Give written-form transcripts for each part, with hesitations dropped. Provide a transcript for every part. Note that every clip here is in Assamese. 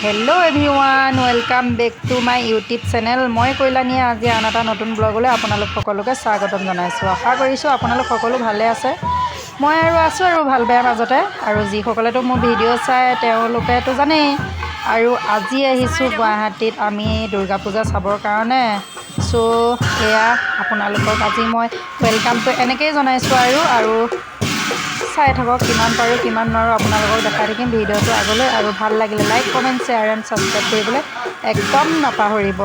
Hello' everyone welcome back to my YouTube channel. মই কল্যাণীয়ে আজি আন এটা নতুন ব্লগলৈ আপোনালোক সকলোকে স্বাগতম জনাইছোঁ। আশা কৰিছোঁ আপোনালোক সকলো ভালে আছে। মই আছোঁ আৰু ভাল বেয়াৰ মাজতে। আৰু যিসকলেতো মোৰ ভিডিঅ' চাই তেওঁলোকেতো জানেই। আৰু আজি আহিছোঁ গুৱাহাটীত আমি দুৰ্গা পূজা চাবৰ কাৰণে। চ' এয়া আপোনালোকক আজি মই ৱেলকামটো এনেকৈয়ে জনাইছোঁ আৰু চাই থাকক, কিমান পাৰোঁ কিমান নোৱাৰোঁ আপোনালোকক দেখাই থাকিম ভিডিঅ'টো আগলৈ। আৰু ভাল লাগিলে like comment share and subscribe কৰিবলৈ একদম নাপাহৰিব।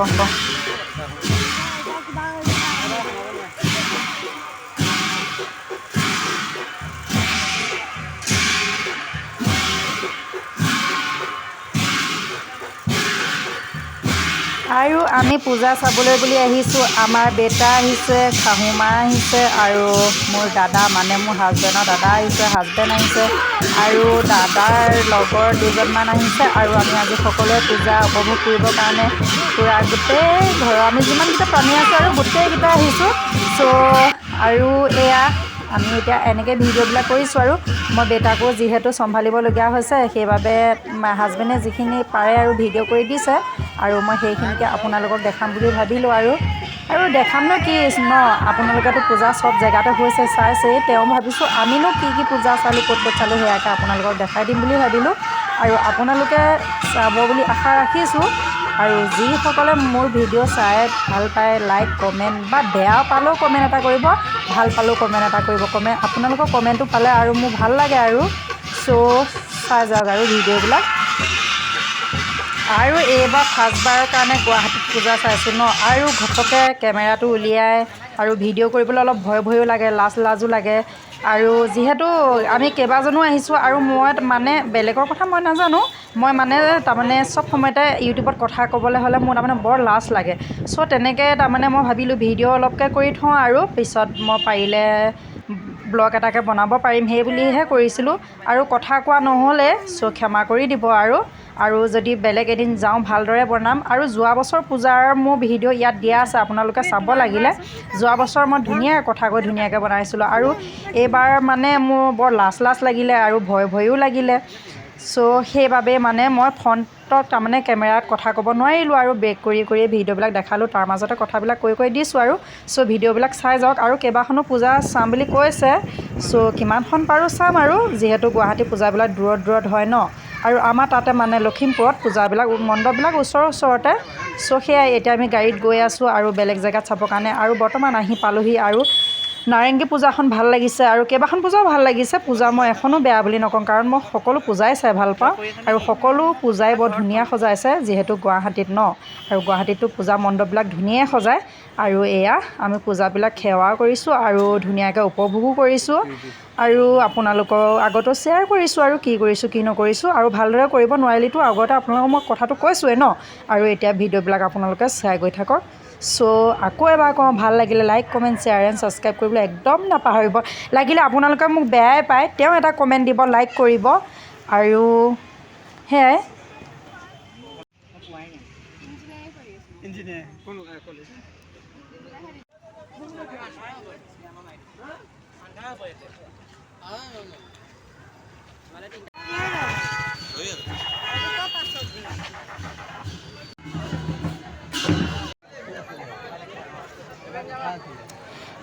আৰু আমি পূজা চাবলৈ বুলি আহিছোঁ। আমাৰ বেটা আহিছে, শাহুমা আহিছে আৰু মোৰ দাদা মানে মোৰ হাজবেণ্ডৰ দাদা আহিছে, হাজবেণ্ড আহিছে আৰু দাদাৰ লগৰ দুজনমান আহিছে। আৰু আমি আজি সকলোৱে পূজা উপভোগ কৰিবৰ কাৰণে পূৰা গোটেই ঘৰৰ আমি যিমানকেইটা প্ৰাণী আছোঁ আৰু গোটেইকেইটা আহিছোঁ। চ' আৰু এয়া আমি এতিয়া এনেকৈ ভিডিঅ'বিলাক কৰিছোঁ। আৰু মই বেটাকো যিহেতু চম্ভালিবলগীয়া হৈছে, সেইবাবে হাজবেণ্ডে যিখিনি পাৰে আৰু ভিডিঅ' কৰি দিছে আৰু মই সেইখিনিকে আপোনালোকক দেখাম বুলি ভাবিলোঁ। আৰু দেখামনো কি ন, আপোনালোকেতো পূজা চব জেগাতে হৈছে চাইছেই। তেওঁ ভাবিছোঁ আমিনো কি পূজা চালোঁ, ক'ত চালোঁ সেয়াকে আপোনালোকক দেখাই দিম বুলি ভাবিলোঁ। আৰু আপোনালোকে চাব বুলি আশা ৰাখিছোঁ। আৰু যিসকলে মোৰ ভিডিঅ' চাই ভাল পায় লাইক কমেণ্ট বা বেয়া পালেও কমেণ্ট এটা কৰিব, ভাল পালেও কমেণ্ট এটা কৰিব। আপোনালোকৰ কমেণ্টটো পালে আৰু মোৰ ভাল লাগে আৰু। চ' চাই যাওক আৰু ভিডিঅ'বিলাক। আৰু এইবাৰ ফাৰ্ষ্টবাৰৰ কাৰণে গুৱাহাটীত পূজা চাইছোঁ ন। আৰু ঘপককৈ কেমেৰাটো উলিয়াই আৰু ভিডিঅ' কৰিবলৈ অলপ ভয়ো লাগে, লাজো লাগে। আৰু যিহেতু আমি কেইবাজনো আহিছোঁ আৰু মই মানে বেলেগৰ কথা মই নাজানো, মই মানে তাৰমানে চব সময়তে ইউটিউবত কথা ক'বলৈ হ'লে মোৰ তাৰমানে বৰ লাজ লাগে। চ' তেনেকৈ তাৰমানে মই ভাবিলোঁ ভিডিঅ' অলপকৈ কৰি থওঁ আৰু পিছত মই পাৰিলে ব্লগ এটাকে বনাব পাৰিম সেই বুলিহে কৰিছিলোঁ। আৰু কথা কোৱা নহ'লে চ' ক্ষমা কৰি দিব। আৰু যদি বেলেগ এদিন যাওঁ ভালদৰে বনাম। আৰু যোৱা বছৰ পূজাৰ মোৰ ভিডিঅ' ইয়াত দিয়া আছে, আপোনালোকে চাব লাগিলে। যোৱা বছৰ মই ধুনীয়াকৈ কথা কৈ ধুনীয়াকৈ বনাইছিলোঁ। আৰু এইবাৰ মানে মোৰ বৰ লাজ লাগিলে আৰু ভয়ো লাগিলে। চ' সেইবাবে মানে মই ফ্ৰণ্টত তাৰমানে কেমেৰাত কথা ক'ব নোৱাৰিলোঁ আৰু বেক কৰি ভিডিঅ'বিলাক দেখালোঁ। তাৰ মাজতে কথাবিলাক কৈ দিছোঁ আৰু। চ' ভিডিঅ'বিলাক চাই যাওক। আৰু কেইবাখনো পূজা চাম বুলি কৈছে। চ' কিমানখন পাৰোঁ চাম আৰু, যিহেতু গুৱাহাটী পূজাবিলাক দূৰত হয় ন। আৰু আমাৰ তাতে মানে লখিমপুৰত পূজাবিলাক মণ্ডপবিলাক ওচৰতে। চ' সেয়াই এতিয়া আমি গাড়ীত গৈ আছোঁ আৰু বেলেগ জেগাত চাবৰ কাৰণে। আৰু বৰ্তমান আহি পালোহি। আৰু নাৰেংগী পূজাখন ভাল লাগিছে আৰু কেইবাখন পূজাও ভাল লাগিছে। পূজা মই এখনো বেয়া বুলি নকওঁ, কাৰণ মই সকলো পূজাই চাই ভাল পাওঁ। আৰু সকলো পূজাই বৰ ধুনীয়া সজাইছে, যিহেতু গুৱাহাটীত ন। আৰু গুৱাহাটীততো পূজা মণ্ডপবিলাক ধুনীয়াই সজায়। আৰু এয়া আমি পূজাবিলাক সেৱাও কৰিছোঁ আৰু ধুনীয়াকৈ উপভোগো কৰিছোঁ। আৰু আপোনালোকৰ আগতো শ্বেয়াৰ কৰিছোঁ আৰু কি কৰিছোঁ কি নকৰিছোঁ। আৰু ভালদৰে কৰিব নোৱাৰিলেতো আগতে আপোনালোকক মই কথাটো কৈছোঁৱেই ন। আৰু এতিয়া ভিডিঅ'বিলাক আপোনালোকে চাই গৈ থাকক। চ' আকৌ এবাৰ কওঁ, ভাল লাগিলে like comment share and subscribe কৰিবলৈ একদম নাপাহৰিব। লাগিলে আপোনালোকে মোক বেয়াই পায়, তেওঁ এটা কমেণ্ট দিব, লাইক কৰিব। আৰু সেয়াই।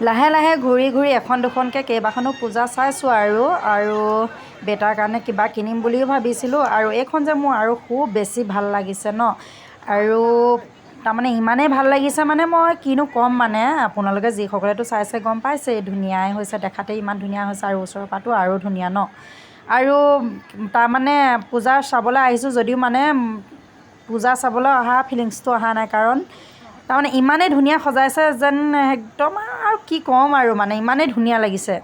লাহে লাহে ঘূৰি এখন দুখনকৈ কেইবাখনো পূজা চাইছোঁ আৰু বেটাৰ কাৰণে কিবা কিনিম বুলিও ভাবিছিলোঁ। আৰু এইখন যে মোৰ আৰু খুব বেছি ভাল লাগিছে ন। আৰু তাৰমানে ইমানেই ভাল লাগিছে মানে মই কিনো ক'ম, মানে আপোনালোকে যিসকলেতো চাইছে গম পাইছে ধুনীয়াই হৈছে, দেখাতে ইমান ধুনীয়া হৈছে আৰু ওচৰৰ পৰাতো আৰু ধুনীয়া ন। আৰু তাৰমানে পূজা চাবলৈ আহিছোঁ যদিও মানে পূজা চাবলৈ অহা ফিলিংছটো অহা নাই, কাৰণ তাৰমানে ইমানেই ধুনীয়া সজাইছে যেন একদম আৰু কি ক'ম আৰু, মানে ইমানেই ধুনীয়া লাগিছে।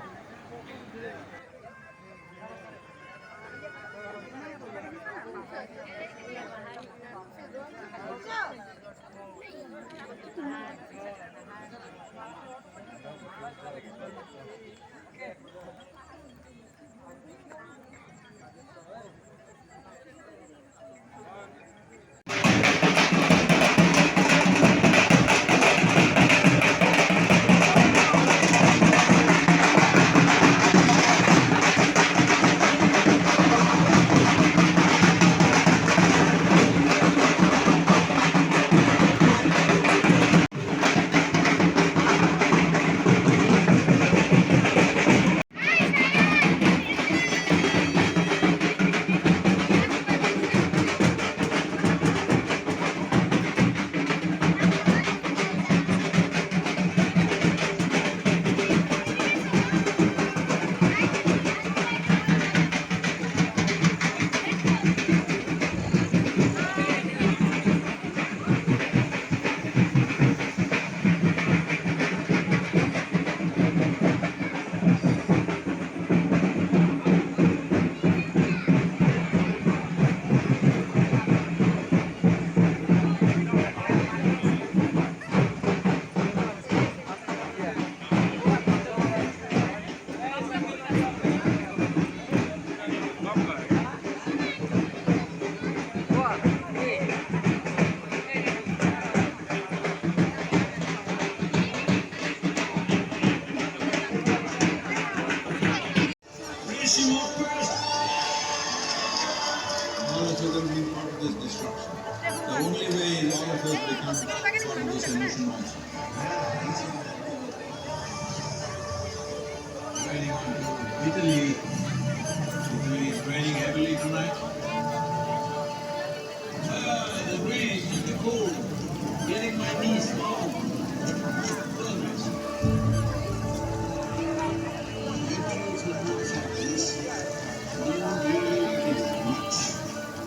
this destruction. The only way is all of us become part of the solution also. Riding on to Italy. Italy is raining heavily tonight. The breeze and the cold, getting my knees warm.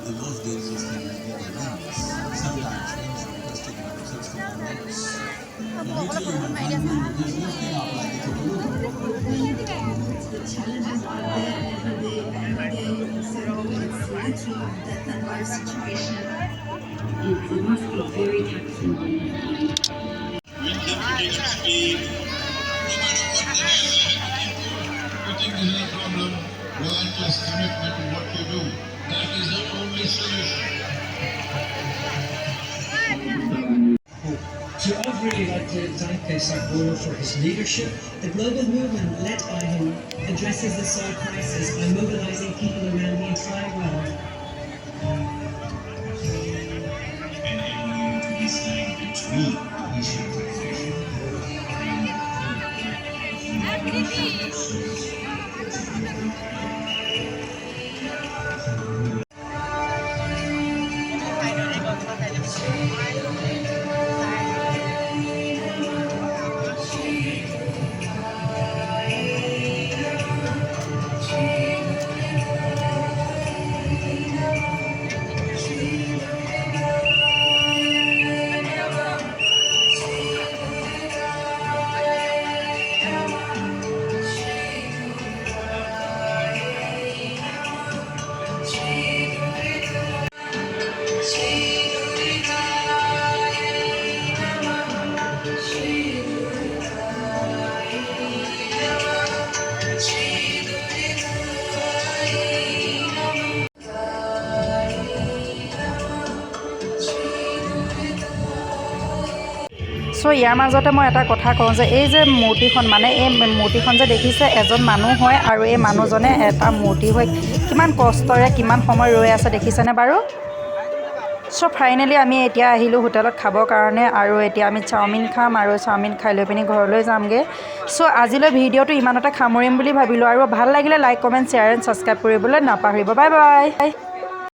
The most dangerous thing is being anonymous. Sometimes things are requested by themselves from anonymous. Literally, my family will just lift it up like it's a balloon. The challenges are there every day. So it's literally death and life situation. It must be very taxing. With limitation of speed, no matter what the weather, putting the health problem, relentless commitment to what you do. That is the only solution. So I've really liked to thank Sarkoro for his leadership. The global movement led by him addresses the soil crisis by mobilizing people around the entire world. And everyone to be standing between issue of taxation. So ইয়াৰ মাজতে মই এটা কথা কওঁ যে এই যে মূৰ্তিখন মানে এই মূৰ্তিখন যে দেখিছে এজন মানুহ হয় আৰু এই মানুহজনে এটা মূৰ্তি হৈ কিমান কষ্টৰে কিমান সময় ৰৈ আছে দেখিছেনে বাৰু। সো ফাইনেলি আমি এতিয়া আহিলোঁ হোটেলত খাবৰ কাৰণে আৰু এতিয়া আমি চাওমিন খাম আৰু চাওমিন খাই লৈ পিনি ঘৰলৈ যামগৈ। সো আজিলৈ ভিডিঅ'টো ইমানতে সামৰিম বুলি ভাবিলোঁ আৰু ভাল লাগিলে like comment share and subscribe কৰিবলৈ নাপাহৰিব। Bye bye.